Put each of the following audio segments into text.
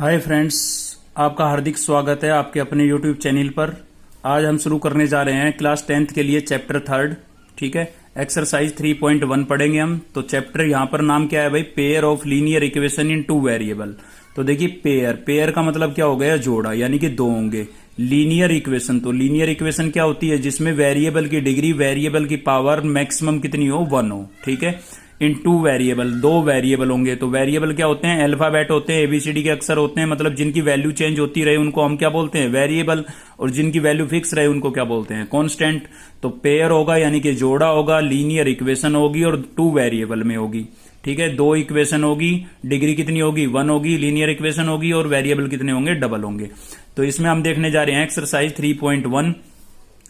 Hi friends, आपका हार्दिक स्वागत है आपके अपने यूट्यूब चैनल पर। आज हम शुरू करने जा रहे हैं क्लास 10th के लिए चैप्टर 3। ठीक है, एक्सरसाइज 3.1 पढ़ेंगे हम। तो चैप्टर यहाँ पर नाम क्या है भाई? Pair of linear equation in two variable. तो देखिए, पेयर का मतलब क्या हो गया? जोड़ा, यानी कि दो होंगे। लीनियर इक्वेशन, तो लीनियर इक्वेशन क्या होती है? जिसमें वेरिएबल की डिग्री, वेरिएबल की पावर मैक्सिमम कितनी हो? 1 हो। ठीक है, इन टू वेरिएबल, दो वेरिएबल होंगे। तो वेरिएबल क्या होते हैं? अल्फाबेट होते हैं, एबीसीडी के अक्षर होते हैं। मतलब जिनकी वैल्यू चेंज होती रहे उनको हम क्या बोलते हैं? वेरिएबल। और जिनकी वैल्यू फिक्स रहे उनको क्या बोलते हैं? कांस्टेंट। तो पेयर होगा यानी कि जोड़ा होगा, लीनियर इक्वेशन होगी और टू वेरिएबल में होगी। ठीक है, दो इक्वेशन होगी, डिग्री कितनी होगी? 1 होगी, लीनियर इक्वेशन होगी और वेरिएबल कितने होंगे? डबल होंगे। तो इसमें हम देखने जा रहे हैं एक्सरसाइज 3.1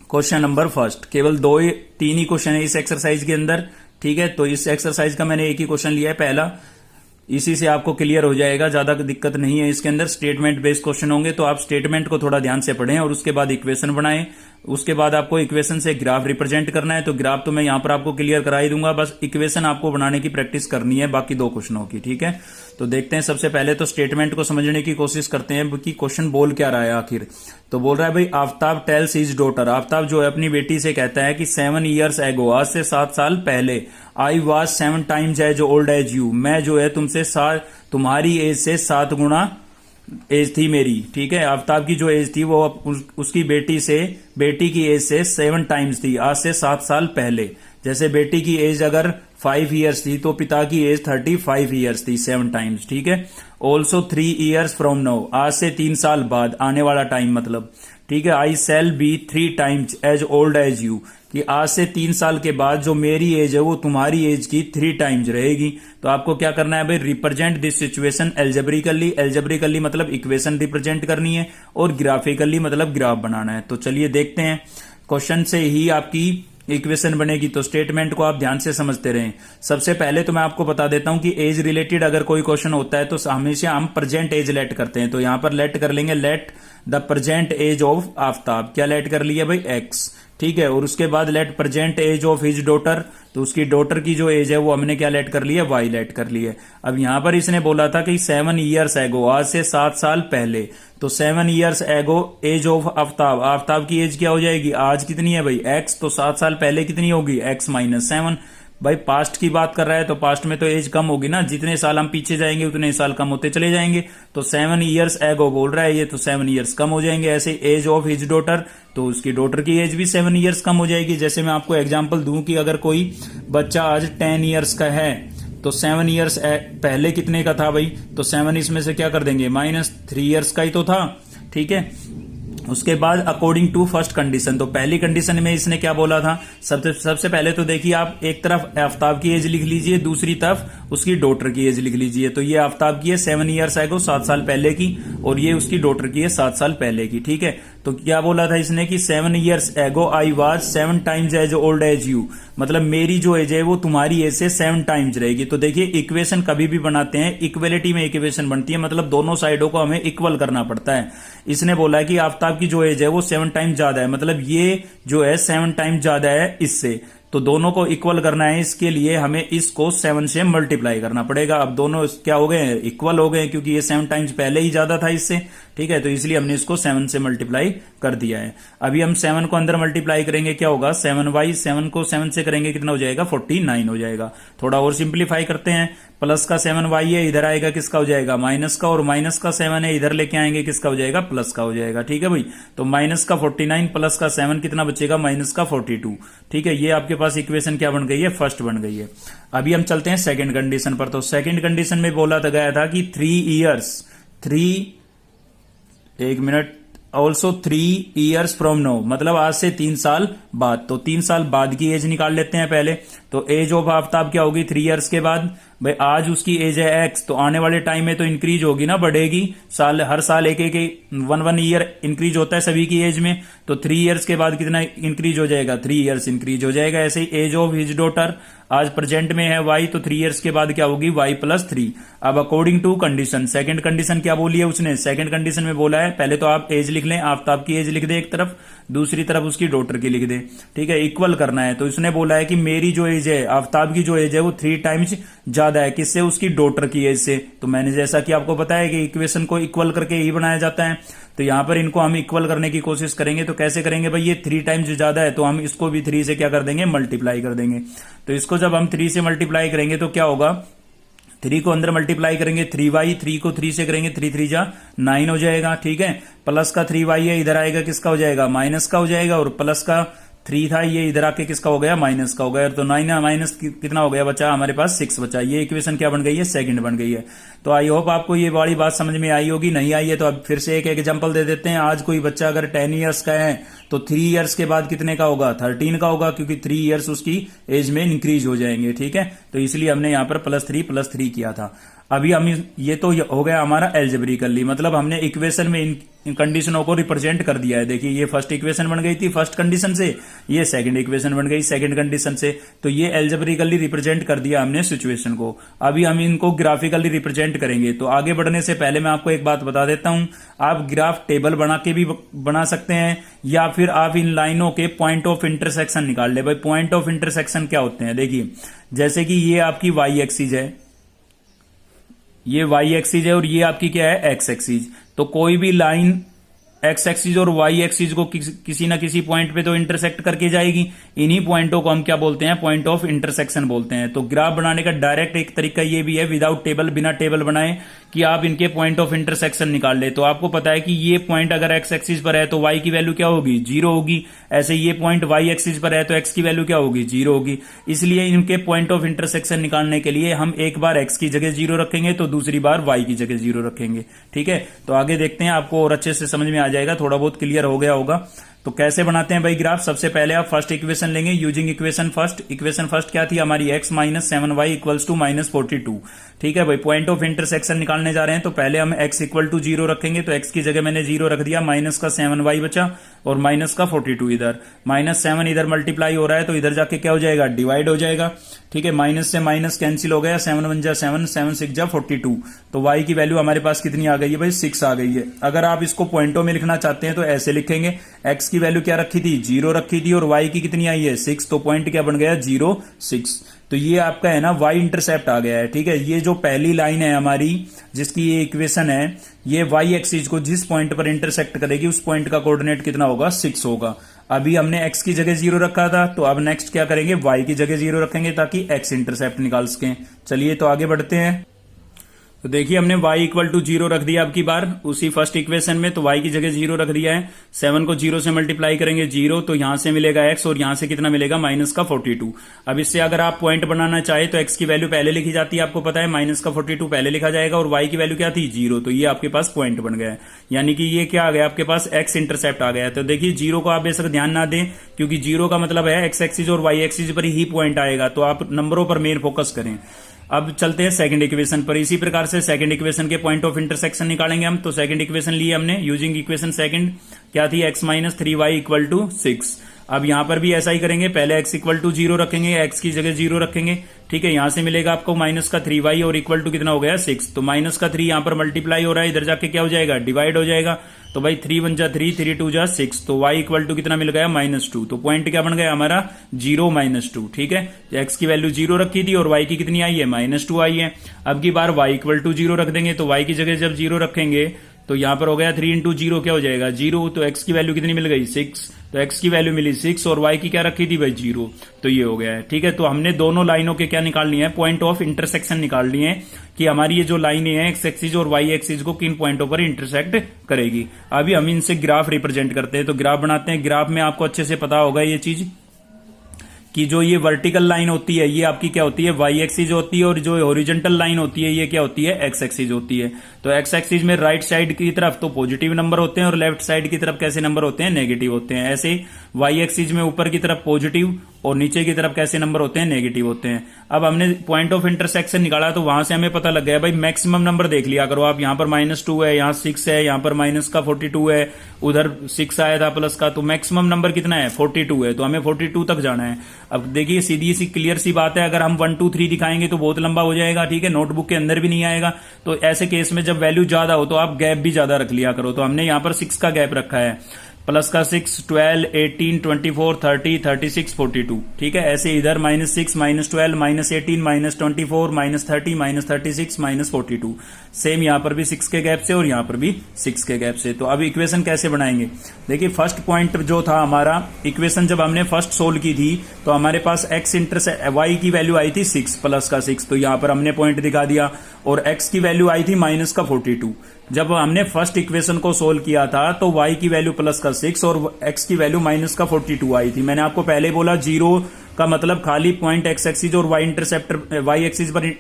क्वेश्चन नंबर फर्स्ट। केवल तीन ही क्वेश्चन है इस एक्सरसाइज के अंदर। ठीक है, तो इस एक्सरसाइज का मैंने एक ही क्वेश्चन लिया है, पहला। इसी से आपको क्लियर हो जाएगा, ज्यादा दिक्कत नहीं है। इसके अंदर स्टेटमेंट बेस्ड क्वेश्चन होंगे, तो आप स्टेटमेंट को थोड़ा ध्यान से पढ़ें और उसके बाद इक्वेशन बनाएं। उसके बाद आपको इक्वेशन से ग्राफ रिप्रेजेंट करना है। तो ग्राफ तो मैं यहां पर आपको क्लियर करा ही दूंगा, बस इक्वेशन आपको बनाने की प्रैक्टिस करनी है बाकी दो क्वेश्चनों की। ठीक है, तो देखते हैं। सबसे पहले तो स्टेटमेंट को समझने की कोशिश करते हैं कि क्वेश्चन बोल क्या रहा है आखिर। तो बोल रहा है भाई, Aftab tales his daughter, Aftab जो है अपनी बेटी से कहता है कि 7 years ago, आज से 7 साल पहले, I was 7 times as old as you, मैं जो है तुमसे तुम्हारी एज से 7 गुना एज थी मेरी। ठीक है, आफ्ताब की जो एज थी वो उसकी बेटी की एज से 7 times थी, आज से 7 साल पहले। जैसे बेटी की एज अगर 5 years थी तो पिता की एज 35 years थी, 7 times। ठीक है, ऑल्सो 3 years फ्रॉम नाउ, आज से 3 साल बाद, आने वाला टाइम मतलब। ठीक है, I shall be 3 times as old as you, कि आज से 3 साल के बाद जो मेरी एज है वो तुम्हारी एज की 3 times रहेगी। तो आपको क्या करना है भाई? Represent this situation algebraically. Algebraically मतलब इक्वेशन रिप्रेजेंट करनी है और ग्राफिकली मतलब ग्राफ बनाना है। तो चलिए देखते हैं, क्वेश्चन से ही आपकी इक्वेशन बनेगी। तो स्टेटमेंट को आप ध्यान से समझते रहें। सबसे पहले तो मैं आपको बता देता हूं कि एज रिलेटेड अगर कोई क्वेश्चन होता है तो हमेशा हम प्रेजेंट एज लेट करते हैं। तो यहां पर लेट कर लेंगे, let the present age of Aftab. क्या लेट कर लिया भाई? एक्स। ठीक है, और उसके बाद let present age of his daughter, तो उसकी डॉटर की जो एज है वो हमने क्या लेट कर लिया? वाई लेट कर लिया। अब यहां पर इसने बोला था कि 7 years ago, आज से 7 साल पहले। तो 7 years ago age of Aftab, Aftab की एज क्या हो जाएगी? आज कितनी है भाई? एक्स। तो 7 साल पहले कितनी होगी? X minus 7। भाई पास्ट की बात कर रहा है तो पास्ट में तो एज कम होगी ना, जितने साल हम पीछे जाएंगे उतने साल कम होते चले जाएंगे। तो 7 years ago बोल रहा है ये, तो 7 years कम हो जाएंगे। ऐसे एज ऑफ हिज डॉटर, तो उसकी डॉटर की एज भी 7 years कम हो जाएगी। जैसे मैं आपको एग्जांपल दूं कि अगर कोई बच्चा आज 10 years का है तो 7 years पहले कितने का था भाई? तो 7 इसमें से क्या कर देंगे? -3 years का ही तो था। ठीक है, उसके बाद अकॉर्डिंग टू फर्स्ट कंडीशन, तो पहली कंडीशन में इसने क्या बोला था? सबसे पहले तो देखिए, आप एक तरफ आफ्ताब की एज लिख लीजिए, दूसरी तरफ उसकी डॉटर की एज लिख लीजिए। तो ये आफ्ताब की है 7 years ago, 7 साल पहले की, और ये उसकी डॉटर की है 7 साल पहले की। ठीक है, तो क्या बोला था इसने कि 7 years ago I was 7 times as old as you, मतलब मेरी जो एज है वो तुम्हारी एज से 7 times रहेगी। तो देखिए, इक्वेशन कभी भी बनाते हैं इक्वलिटी में इक्वेशन बनती है, मतलब दोनों साइडों को हमें इक्वल करना पड़ता है। इसने बोला है कि आफ्ताब की जो एज है वो 7 times ज्यादा है, मतलब ये जो है 7 times ज्यादा है इससे। तो दोनों को इक्वल करना है, इसके लिए हमें इसको 7 से मल्टीप्लाई करना पड़ेगा। अब दोनों क्या हो गए? इक्वल हो गए, क्योंकि ये 7 times पहले ही ज्यादा था इससे। ठीक है, तो इसलिए हमने इसको 7 से मल्टीप्लाई कर दिया है। अभी हम 7 को अंदर मल्टीप्लाई करेंगे, क्या होगा? 7y, 7 को 7 से करेंगे कितना हो जाएगा? 49 हो जाएगा। थोड़ा और सिंप्लीफाई करते हैं, प्लस का 7y है, इधर आएगा किसका हो जाएगा? माइनस का, और माइनस का 7 है, इधर लेके आएंगे किसका हो जाएगा? प्लस का हो जाएगा। ठीक है भाई, तो माइनस का 49 प्लस का 7 कितना बचेगा? माइनस का 42। ठीक है, ये आपके पास इक्वेशन क्या बन गई है? फर्स्ट बन गई है। अभी हम चलते हैं सेकंड कंडीशन पर। तो सेकंड कंडीशन में बोला गया था कि ऑल्सो 3 years फ्रॉम नाउ, मतलब आज से 3 साल बाद। तो 3 साल बाद की एज निकाल लेते हैं पहले। तो एज ऑफ आफ्ताब क्या होगी 3 years के बाद? भाई आज उसकी एज है एक्स, तो आने वाले टाइम में तो इंक्रीज होगी ना, बढ़ेगी। हर साल एक 1 ईयर इंक्रीज होता है सभी की एज में। तो 3 years के बाद कितना इंक्रीज हो जाएगा? 3 years इंक्रीज हो जाएगा। ऐसे ही एज ऑफ हिज डॉटर, आज प्रेजेंट में है वाई, तो 3 years के बाद क्या होगी? Y plus 3। अब according to condition, second condition क्या बोली है उसने? सेकंड कंडीशन में बोला है, पहले तो आप एज लिख लें, आफ्ताब की एज लिख दे एक तरफ, दूसरी तरफ उसकी डॉटर की लिख दे। ठीक है, इक्वल करना है। तो इसने बोला है कि मेरी जो एज है, आफ्ताब की जो एज है वो 3 times ज्यादा ज्यादा है, किससे? उसकी डॉटर की एज से। तो मैंने जैसा कि आपको बताया कि इक्वेशन को इक्वल करके ही बनाया जाता है, तो यहां पर इनको हम इक्वल करने की कोशिश करेंगे। तो कैसे करेंगे भाई? ये 3 टाइम्स ज्यादा है तो हम इसको भी 3 से क्या कर देंगे? मल्टीप्लाई कर देंगे। तो इसको जब हम 3 से मल्टीप्लाई करेंगे तो क्या होगा? 3 को अंदर मल्टीप्लाई करेंगे 3y, 3 को 3 से करेंगे 3 3 जा 9 हो जाएगा, ठीक है। प्लस का 3y है, इधर आएगा किसका हो जाएगा? माइनस का हो जाएगा। और प्लस का 3 था, ये इधर आके किसका हो गया? माइनस का हो गया। तो 9 माइनस कितना हो गया बचा? हमारे पास 6 बचा। ये इक्वेशन क्या बन गई है? सेकंड बन गई है। तो आई होप आपको ये वाली बात समझ में आई होगी। नहीं आई है तो अब फिर से एक एग्जांपल दे देते हैं। आज कोई बच्चा अगर 10 ईयर्स का है तो 3 ईयर्स के बाद कितने का होगा? 13 का होगा, क्योंकि 3 ईयर्स उसकी एज में इंक्रीज हो जाएंगे, ठीक है। तो इसलिए हमने यहाँ पर +3 किया था। अभी हम ये तो हो गया हमारा एल्जेब्रिकली, मतलब हमने इक्वेशन में इन कंडीशनों को रिप्रेजेंट कर दिया है। देखिए ये फर्स्ट इक्वेशन बन गई थी फर्स्ट कंडीशन से, ये सेकंड इक्वेशन बन गई सेकंड कंडीशन से। तो ये एल्जेब्रिकली रिप्रेजेंट कर दिया हमने सिचुएशन को। अभी हम इनको ग्राफिकली रिप्रेजेंट करेंगे। तो आगे बढ़ने से पहले मैं आपको एक बात बता देता हूं, आप ग्राफ टेबल बना के भी बना सकते हैं, या फिर आप इन लाइनों के पॉइंट ऑफ इंटरसेक्शन निकाल ले। भाई पॉइंट ऑफ इंटरसेक्शन क्या होते हैं? देखिए जैसे कि ये आपकी वाई एक्सिस है, ये वाई एक्सिस है, और ये आपकी क्या है? X axis. तो कोई भी लाइन एक्स एक्सिस और वाई एक्सिस को किसी ना किसी पॉइंट पे तो इंटरसेक्ट करके जाएगी। इन्हीं पॉइंटों को हम क्या बोलते हैं? पॉइंट ऑफ इंटरसेक्शन बोलते हैं। तो ग्राफ बनाने का डायरेक्ट एक तरीका ये भी है, विदाउट टेबल, बिना टेबल बनाए, कि आप इनके पॉइंट ऑफ इंटरसेक्शन निकाल ले। तो आपको पता है कि ये पॉइंट अगर एक्स एक्सिस पर है तो वाई की वैल्यू क्या होगी? 0 होगी। ऐसे ये पॉइंट वाई एक्सिस पर है तो एक्स की वैल्यू क्या होगी? 0 होगी। इसलिए इनके पॉइंट ऑफ इंटरसेक्शन निकालने के लिए हम एक बार एक्स की जगह 0 रखेंगे तो दूसरी बार वाई की जगह 0 रखेंगे, ठीक है। तो आगे देखते हैं, आपको और अच्छे से समझ में आ जाएगा, थोड़ा बहुत क्लियर हो गया होगा। तो कैसे बनाते हैं भाई ग्राफ? सबसे पहले आप फर्स्ट इक्वेशन लेंगे using equation first. Equation first क्या थी हमारी? x minus 7y equals to -42, ठीक है भाई। पॉइंट ऑफ इंटरसेक्शन निकालने जा रहे हैं तो पहले हम x इक्वल टू 0 रखेंगे। तो x की जगह मैंने 0 रख दिया, माइनस का 7y बचा और माइनस का 42 इधर, -7 इधर मल्टीप्लाई हो रहा है तो इधर जाके क्या हो जाएगा? डिवाइड हो जाएगा, ठीक है। माइनस से माइनस कैंसिल हो गया, 7 1 जा 7, 7 6 जा 42। तो y की वैल्यू हमारे पास कितनी आ गई है भाई? 6 आ गई है। अगर आप इसको पॉइंटों में लिखना चाहते हैं तो ऐसे लिखेंगे, x की वैल्यू क्या रखी थी? 0 रखी थी, और y की कितनी आई है? 6। तो पॉइंट क्या बन गया? 0 6। तो ये आपका है ना y इंटरसेप्ट आ गया है, ठीक है। ये जो पहली लाइन है हमारी जिसकी ये इक्वेशन है, ये y एक्सिस को जिस पॉइंट पर इंटरसेक्ट करेगी उस पॉइंट का कोऑर्डिनेट कितना होगा? 6 होगा। अभी हमने x की जगह 0 रखा था, तो अब नेक्स्ट क्या करेंगे? y की जगह 0 रखेंगे ताकि x इंटरसेप्ट निकाल सकें। चलिए तो आगे बढ़ते हैं। तो देखिए हमने y इक्वल टू 0 रख दिया अब की बार उसी फर्स्ट इक्वेशन में। तो y की जगह 0 रख दिया है। 7 को 0 से मल्टीप्लाई करेंगे 0, तो यहां से मिलेगा x और यहां से कितना मिलेगा? माइनस का 42। अब इससे अगर आप पॉइंट बनाना चाहे तो x की वैल्यू पहले लिखी जाती है, आपको पता है। माइनस का 42 पहले लिखा जाएगा और y की वैल्यू क्या थी? 0। तो ये आपके पास पॉइंट बन गया है, यानी कि ये क्या आ गया आपके पास? x इंटरसेप्ट आ गया है। तो देखिए 0 को आप बेशक ध्यान ना दें, क्योंकि 0 का मतलब है x एक्सिस और y एक्सिस पर ही पॉइंट आएगा। तो आप नंबरों पर मेन फोकस करें। अब चलते हैं सेकंड इक्वेशन पर। इसी प्रकार से सेकंड इक्वेशन के पॉइंट ऑफ इंटरसेक्शन निकालेंगे हम। तो सेकंड इक्वेशन लिए हमने यूजिंग इक्वेशन सेकंड, क्या थी? x minus 3y equal to 6। अब यहां पर भी ऐसा ही करेंगे, पहले x इक्वल टू 0 रखेंगे, x की जगह 0 रखेंगे, ठीक है। यहां से मिलेगा आपको माइनस का 3y और इक्वल टू कितना हो गया? 6। तो माइनस का 3 यहां पर मल्टीप्लाई हो रहा है, इधर जाके क्या हो जाएगा? डिवाइड हो जाएगा। तो भाई 3 1 जा 3, 3 2 जा 6। तो y इक्वल टू कितना मिल गया? -2। तो पॉइंट क्या बन गया हमारा? 0 -2, ठीक है। x की वैल्यू 0 रखी थी और y की कितनी आई है? -2 आई है। अब की बार y इक्वल टू 0 रख देंगे, तो y की जगह जब 0 रखेंगे तो यहां पर हो गया 3 इंटू 0 क्या हो जाएगा? 0। तो x की वैल्यू कितनी मिल गई? 6। तो x की वैल्यू मिली 6 और y की क्या रखी थी भाई? 0। तो ये हो गया है, ठीक है। तो हमने दोनों लाइनों के क्या निकाल लिए हैं? पॉइंट ऑफ इंटरसेक्शन निकाल लिए हैं, कि हमारी ये जो लाइनें हैं एक्स एक्सिस और वाई एक्सिस को किन पॉइंटों पर इंटरसेक्ट करेगी। अभी हम इनसे ग्राफ रिप्रेजेंट करते हैं। तो ग्राफ बनाते हैं। ग्राफ में आपको अच्छे से पता होगा ये चीज कि जो ये वर्टिकल लाइन होती है ये आपकी क्या होती है? वाई एक्सिस होती है, और जो हॉरिजॉन्टल लाइन होती है ये क्या होती है? एक्स एक्सिस होती है। तो एक्स एक्सिस में राइट साइड की तरफ तो पॉजिटिव नंबर होते हैं और लेफ्ट साइड की तरफ कैसे नंबर होते हैं? नेगेटिव होते हैं। ऐसे वाई एक्सिस में ऊपर की तरफ पॉजिटिव और नीचे की तरफ कैसे नंबर होते हैं? नेगेटिव होते हैं। अब हमने पॉइंट ऑफ इंटरसेक्शन निकाला तो वहां से हमें पता लग गया भाई मैक्सिमम नंबर देख लिया करो आप। यहाँ पर -2 है, यहाँ 6 है, यहाँ पर माइनस का 42 है, उधर 6 आया था प्लस का, तो मैक्सिमम नंबर कितना है? 42 है। तो हमें 42 तक जाना है। अब देखिए सीधी सी क्लियर सी बात है, अगर हम 1 2 3 दिखाएंगे तो बहुत लंबा हो जाएगा, ठीक है, नोटबुक के अंदर भी नहीं आएगा। तो ऐसे केस में जब वैल्यू ज्यादा हो तो आप गैप भी ज्यादा रख लिया करो। तो हमने यहाँ पर 6 का गैप रखा है। प्लस का 6, 12, 18, 24, 30, 36, 42। ठीक है, ऐसे इधर -6, -12, -18, -24, -30, -36, -42। सेम यहां पर भी 6 के गैप से और यहां पर भी 6 के गैप से। तो अब इक्वेशन कैसे बनाएंगे? देखिए फर्स्ट पॉइंट जो था हमारा, इक्वेशन जब हमने फर्स्ट सोल्व की थी तो हमारे पास x इंटरसेप्ट y की वैल्यू आई थी 6, प्लस का 6, तो यहां पर हमने पॉइंट दिखा दिया, और x की वैल्यू आई थी -42। जब हमने फर्स्ट इक्वेशन को सोल्व किया था तो y की वैल्यू प्लस का 6 और x की वैल्यू -42 आई थी। मैंने आपको पहले बोला 0 का मतलब खाली पॉइंट x एक्सिस और y इंटरसेप्टर y एक्सिस पर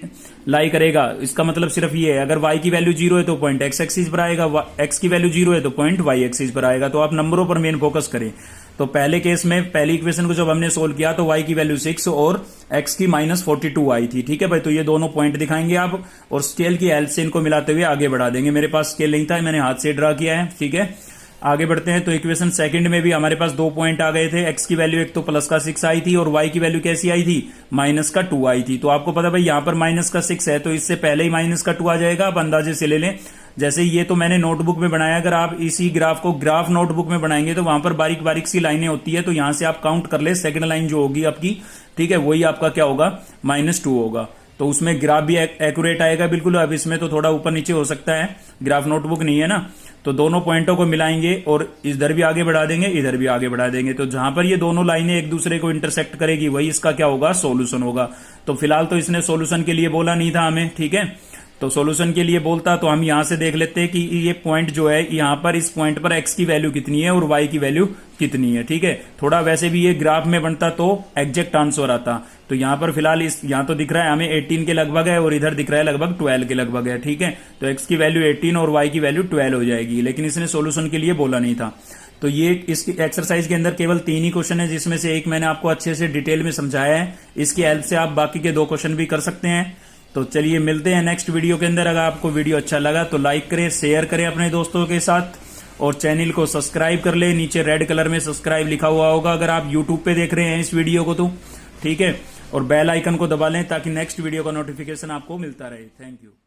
लाई करेगा। इसका मतलब सिर्फ ये है, अगर y की वैल्यू 0 है तो पॉइंट x एक्सिस पर आएगा, x की वैल्यू 0 है तो पॉइंट y एक्सिस पर आएगा। तो आप नंबरों पर मेन फोकस करें। तो पहले केस में पहली इक्वेशन को जब हमने सोल्व किया तो y की वैल्यू 6 और x की -42 आई थी। ठीक है भाई, तो ये दोनों पॉइंट दिखाएंगे आप, और स्केल की हेल्प से इनको मिलाते हुए आगे बढ़ा देंगे। मेरे पास स्केल नहीं था, मैंने हाथ से ड्रा किया है। ठीक है, आगे बढ़ते हैं। तो इक्वेशन सेकंड में भी हमारे पास 2 पॉइंट आ गए थे। x की वैल्यू एक तो प्लस का 6 आई थी और y की वैल्यू कैसी आई थी? -2 आई थी। तो आपको पता भाई यहाँ पर -6 है तो इससे पहले ही -2 आ जाएगा। आप अंदाजे से ले लें। जैसे ये तो मैंने नोटबुक में बनाया, अगर आप इसी ग्राफ को ग्राफ नोटबुक में बनाएंगे तो वहां पर बारीक बारीक सी लाइनें होती है, तो यहां से आप काउंट कर ले, सेकंड लाइन जो होगी आपकी, ठीक है, वही आपका क्या होगा? -2 होगा। तो उसमें ग्राफ भी एक्यूरेट आएगा बिल्कुल। अब इसमें तो थोड़ा ऊपर नीचे हो सकता है, ग्राफ नोटबुक नहीं है ना। तो दोनों पॉइंटों को मिलाएंगे और इधर भी आगे बढ़ा देंगे, इधर भी आगे बढ़ा देंगे। तो जहां पर ये दोनों लाइनें एक दूसरे को इंटरसेक्ट करेगी वही इसका क्या होगा? सोल्यूशन होगा। तो फिलहाल तो इसने सोल्यूशन के लिए बोला नहीं था हमें, ठीक है। तो सॉल्यूशन के लिए बोलता तो हम यहां से देख लेते हैं कि ये पॉइंट जो है, यहां पर इस पॉइंट पर x की वैल्यू कितनी है और y की वैल्यू कितनी है। ठीक है, थोड़ा वैसे भी ये ग्राफ में बनता तो एग्जैक्ट आंसर आता। तो यहां पर फिलहाल यहां तो दिख रहा है हमें 18 के लगभग है और इधर दिख रहा है लगभग 12 के लगभग है। ठीक है, तो x की वैल्यू 18 और y की वैल्यू 12 हो जाएगी, लेकिन इसने सोल्यूशन के लिए बोला नहीं था। तो ये इस एक्सरसाइज के अंदर केवल 3 ही क्वेश्चन है, जिसमें से एक मैंने आपको अच्छे से डिटेल में समझाया है। इसकी हेल्प से आप बाकी के 2 क्वेश्चन भी कर सकते हैं। तो चलिए मिलते हैं नेक्स्ट वीडियो के अंदर। अगर आपको वीडियो अच्छा लगा तो लाइक करें, शेयर करें अपने दोस्तों के साथ, और चैनल को सब्सक्राइब कर ले। नीचे रेड कलर में सब्सक्राइब लिखा हुआ होगा अगर आप यूट्यूब पे देख रहे हैं इस वीडियो को तो, ठीक है। और बेल आइकन को दबा लें ताकि नेक्स्ट वीडियो का नोटिफिकेशन आपको मिलता रहे। Thank you.